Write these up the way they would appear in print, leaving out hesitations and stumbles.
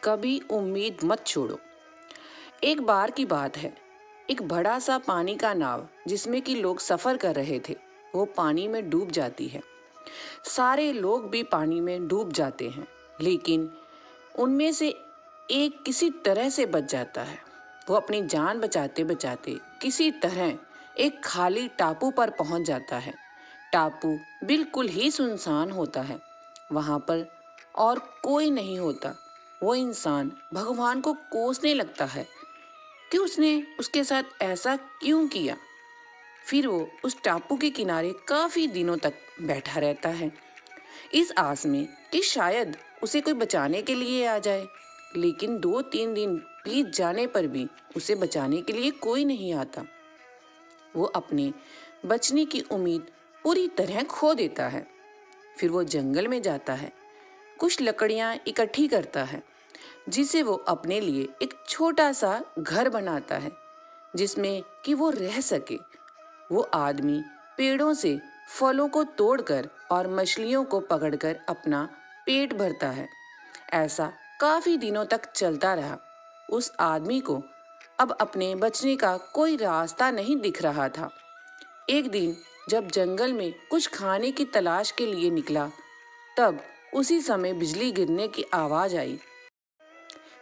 कभी उम्मीद मत छोड़ो। एक बार की बात है, एक बड़ा सा पानी का नाव जिसमें कि लोग सफर कर रहे थे, वो पानी में डूब जाती है। सारे लोग भी पानी में डूब जाते हैं, लेकिन उनमें से एक किसी तरह से बच जाता है। वो अपनी जान बचाते बचाते किसी तरह एक खाली टापू पर पहुंच जाता है। टापू बिल्कुल ही सुनसान होता है, वहां पर और कोई नहीं होता। वो इंसान भगवान को कोसने लगता है कि उसने उसके साथ ऐसा क्यों किया। फिर वो उस टापू के किनारे काफी दिनों तक बैठा रहता है, इस आस में कि शायद उसे कोई बचाने के लिए आ जाए। लेकिन 2-3 दिन बीत जाने पर भी उसे बचाने के लिए कोई नहीं आता। वो अपने बचने की उम्मीद पूरी तरह खो देता है। फिर वो जंगल में जाता है, कुछ लकड़ियां इकट्ठी करता है, जिसे वो अपने लिए एक छोटा सा घर बनाता है जिसमें कि वो रह सके। वो आदमी पेड़ों से फलों को तोड़कर और मछलियों को पकड़कर अपना पेट भरता है। ऐसा काफी दिनों तक चलता रहा। उस आदमी को अब अपने बचने का कोई रास्ता नहीं दिख रहा था। एक दिन जब जंगल में कुछ खाने की तलाश के लिए निकला, तब उसी समय बिजली गिरने की आवाज आई।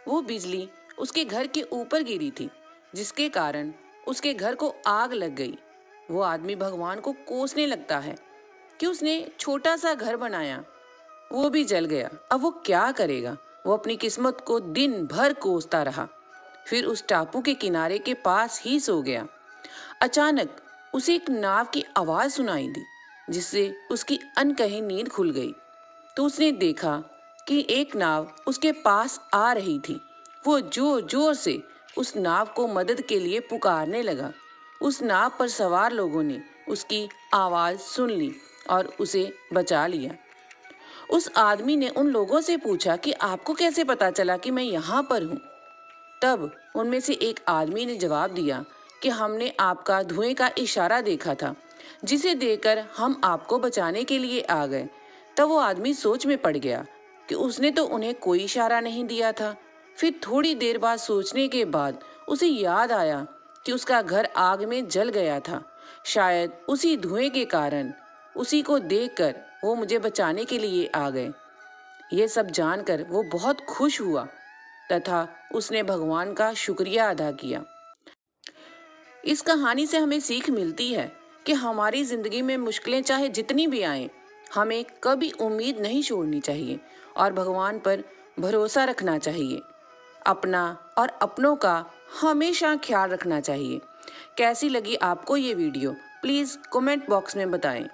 वो बिजली उसके घर के ऊपर गिरी थी, जिसके कारण उसके घर को आग लग गई। वो आदमी भगवान को कोसने लगता है कि उसने छोटा सा घर बनाया, वो भी जल गया। अब वो क्या करेगा। वो अपनी किस्मत को दिन भर कोसता रहा। फिर उस टापू के किनारे के पास ही सो गया। अचानक उसे एक नाव की आवाज सुनाई दी, जिससे उसकी अनकही नींद खुल गई। तो उसने देखा कि एक नाव उसके पास आ रही थी। वो जोर जोर से उस नाव को मदद के लिए पुकारने लगा। उस नाव पर सवार लोगों ने उसकी आवाज सुन ली और उसे बचा लिया। उस आदमी ने उन लोगों से पूछा कि आपको कैसे पता चला कि मैं यहाँ पर हूँ। तब उनमें से एक आदमी ने जवाब दिया कि हमने आपका धुएं का इशारा देखा था, जिसे देखकर हम आपको बचाने के लिए आ गए। तब वो आदमी सोच में पड़ गया कि उसने तो उन्हें कोई इशारा नहीं दिया था। फिर थोड़ी देर बाद सोचने के बाद उसे याद आया कि उसका घर आग में जल गया था। शायद उसी धुएं के कारण उसी को देखकर वो मुझे बचाने के लिए आ गए। ये सब जानकर वो बहुत खुश हुआ तथा उसने भगवान का शुक्रिया अदा किया। इस कहानी से हमें सीख मिलती है कि हमारी जिंदगी में मुश्किलें चाहे जितनी भी आए, हमें कभी उम्मीद नहीं छोड़नी चाहिए और भगवान पर भरोसा रखना चाहिए। अपना और अपनों का हमेशा ख्याल रखना चाहिए। कैसी लगी आपको ये वीडियो, प्लीज़ कमेंट बॉक्स में बताएं।